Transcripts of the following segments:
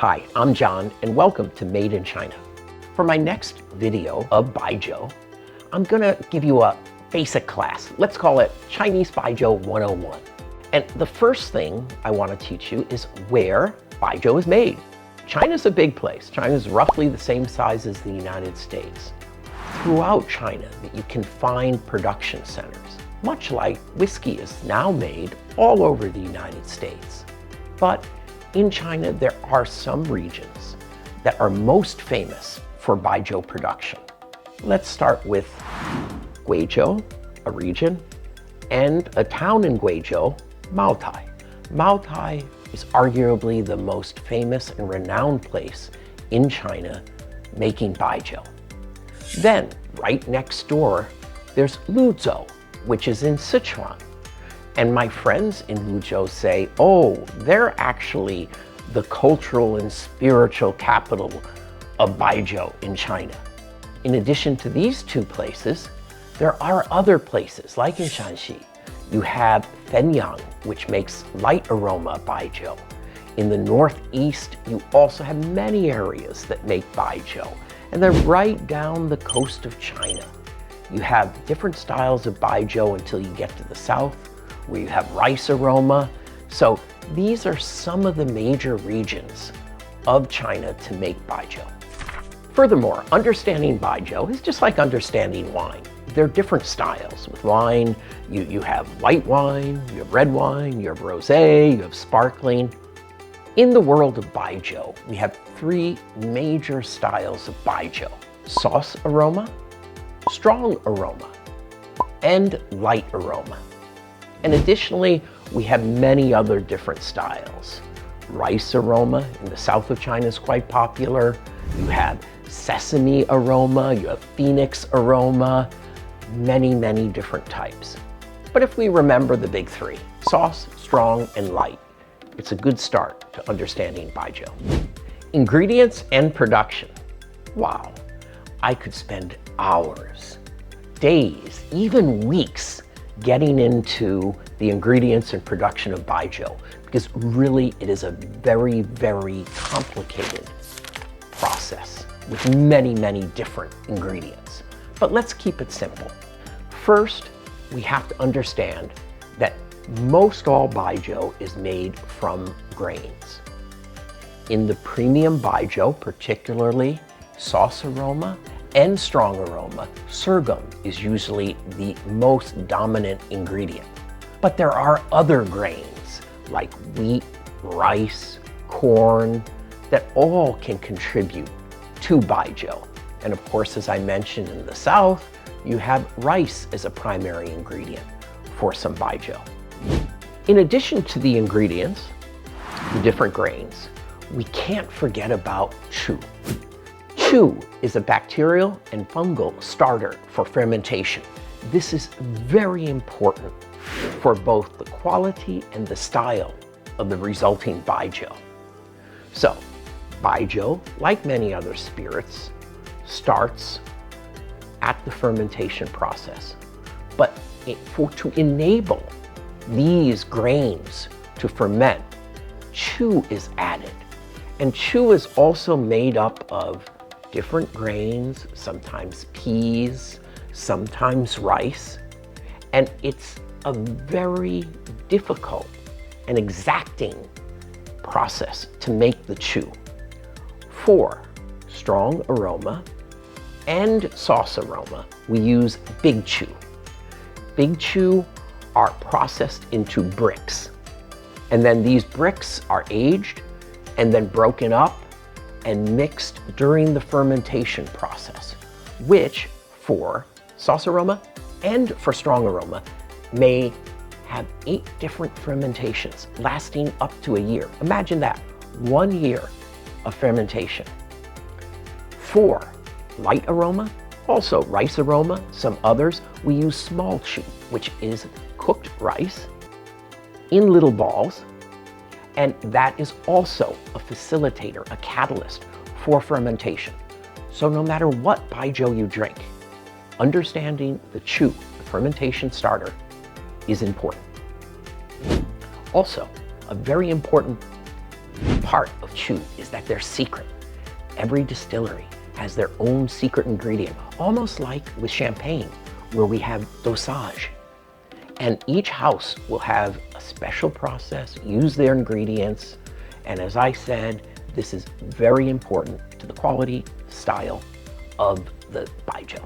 Hi, I'm John, and welcome to Made in China. For my next video of Baijiu, I'm gonna give you a basic class. Let's call it Chinese Baijiu 101. And the first thing I want to teach you is where Baijiu is made. China's a big place. China's roughly the same size as the United States. Throughout China, you can find production centers, much like whiskey is now made all over the United States. But in China, there are some regions that are most famous for Baijiu production. Let's start with Baijiu, a region, and a town in Baijiu, Maotai. Maotai is arguably the most famous and renowned place in China making Baijiu. Then, right next door, there's Luzhou, which is in Sichuan. And my friends in Luzhou say, oh, they're actually the cultural and spiritual capital of Baijiu in China. In addition to these two places, there are other places, like in Shanxi. You have Fenyang, which makes light aroma Baijiu. In the northeast, you also have many areas that make Baijiu, and they're right down the coast of China. You have different styles of Baijiu until you get to the south, where you have rice aroma. So these are some of the major regions of China to make Baijiu. Furthermore, understanding Baijiu is just like understanding wine. There are different styles. With wine, you have white wine, you have red wine, you have rosé, you have sparkling. In the world of Baijiu, we have three major styles of Baijiu: sauce aroma, strong aroma, and light aroma. And additionally, we have many other different styles. Rice aroma in the south of China is quite popular. You have sesame aroma, you have phoenix aroma, many different types. But if we remember the big three, sauce, strong, and light, it's a good start to understanding Baijiu. Ingredients and production. Wow, I could spend hours, days, even weeks getting into the ingredients and production of Baijiu, because really it is a very complicated process with many different ingredients. But let's keep it simple. First, we have to understand that most all Baijiu is made from grains. In the premium Baijiu, particularly sauce aroma and strong aroma, sorghum is usually the most dominant ingredient. But there are other grains like wheat, rice, corn, that all can contribute to Baijiu. And of course, as I mentioned in the south, you have rice as a primary ingredient for some Baijiu. In addition to the ingredients, the different grains, we can't forget about chu. Chu is a bacterial and fungal starter for fermentation. This is very important for both the quality and the style of the resulting Baijiu. So, Baijiu, like many other spirits, starts at the fermentation process. But to enable these grains to ferment, chu is added. And chu is also made up of different grains, sometimes peas, sometimes rice. And it's a very difficult and exacting process to make the chu. For strong aroma and sauce aroma, we use big chu. Big chu are processed into bricks. And then these bricks are aged and then broken up and mixed during the fermentation process, which for sauce aroma and for strong aroma may have 8 different fermentations lasting up to a year. Imagine that, 1 year of fermentation. For light aroma, also rice aroma, some others, we use small chu, which is cooked rice in little balls, and that is also a facilitator, a catalyst for fermentation. So no matter what Baijiu you drink, understanding the chu, the fermentation starter, is important. Also, a very important part of Chu is that they're secret. Every distillery has their own secret ingredient, almost like with champagne, where we have dosage. And each house will have a special process, use their ingredients, and as I said, this is very important to the quality, style of the Baijiu.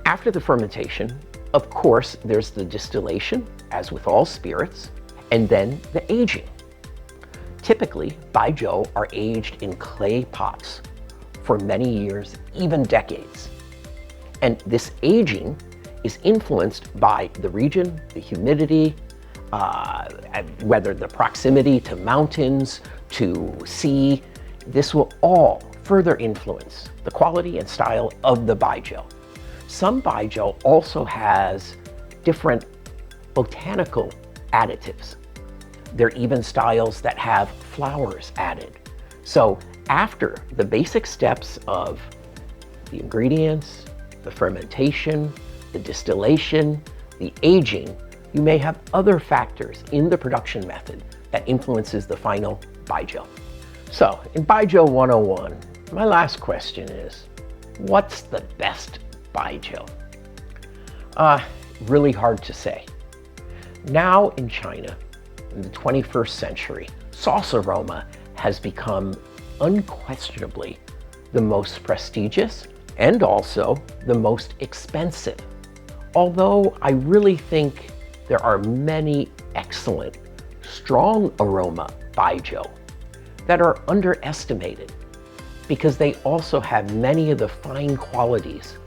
After the fermentation, of course, there's the distillation, as with all spirits, and then the aging. Typically, Baijiu are aged in clay pots for many years, even decades. And this aging is influenced by the region, the humidity, whether the proximity to mountains, to sea. This will all further influence the quality and style of the Baijiu. Some Baijiu also has different botanical additives. There are even styles that have flowers added. So after the basic steps of the ingredients, the fermentation, the distillation, the aging, you may have other factors in the production method that influences the final Baijiu. So in Baijiu 101, my last question is, what's the best Baijiu? Really hard to say. Now in China, in the 21st century, sauce aroma has become unquestionably the most prestigious and also the most expensive. Although I really think there are many excellent, strong aroma Baijiu that are underestimated because they also have many of the fine qualities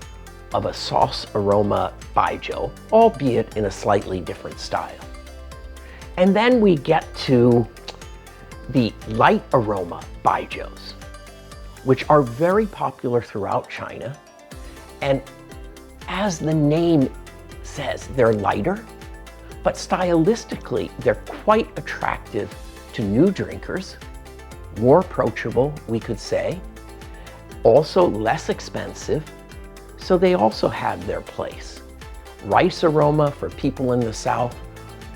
of a sauce aroma Baijiu, albeit in a slightly different style. And then we get to the light aroma Baijius, which are very popular throughout China. And as the name says, they're lighter, but stylistically, they're quite attractive to new drinkers, more approachable, we could say, also less expensive, so they also have their place. Rice aroma for people in the South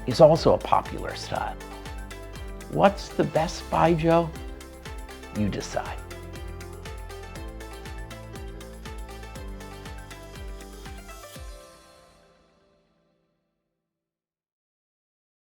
is also a popular style. What's the best Baijiu? You decide.